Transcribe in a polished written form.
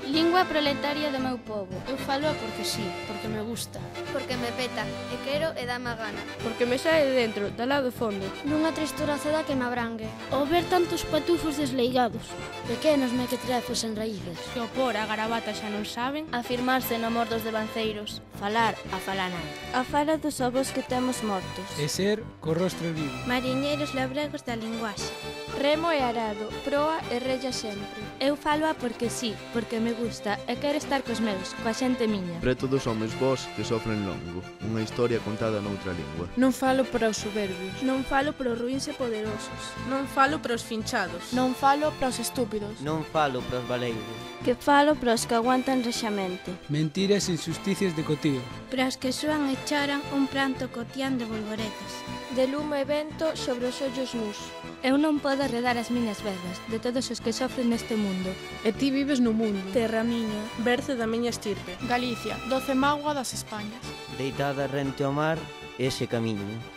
Lingua proletaria do meu pobo. Eu falo porque sí, porque me gusta. Porque me peta, e quero e dame a gana. Porque me sae de dentro, da lá do fondo. Nunha tristura ceda que me abrangue. Ao ver tantos patufos desleigados. Pequenos mequetrefos en raíces. Que opor a garabata xa non saben. Afirmarse no amor dos devanceiros. Falar a falanar. A fala dos avós que temos mortos. E ser co rostro vivo. Mariñeiros labregos da linguaxe. Remo e arado, proa e rella sempre. Eu falo porque sí, porque me gusta e quero estar cos meus, coa xente miña. Preto dos homes vós que sofren longo, unha historia contada noutra lingua. Non falo para os soberbios. Non falo para os ruíns e poderosos. Non falo para os finchados. Non falo para os estúpidos. Non falo para os baleiros. Que falo para os que aguantan rexamente. Mentiras e injusticias de cotío. Para os que soan e charan un pranto cotián de bolboretas. De lume e vento sobre os ollos nus. Eu non podo arredar as miñas vegas de todos os que sofren neste mundo. E ti vives no mundo. Terra miña. Berce da miña estirpe. Galicia, 12 mágoa das Españas. Deitada rente ao mar, ese camiño.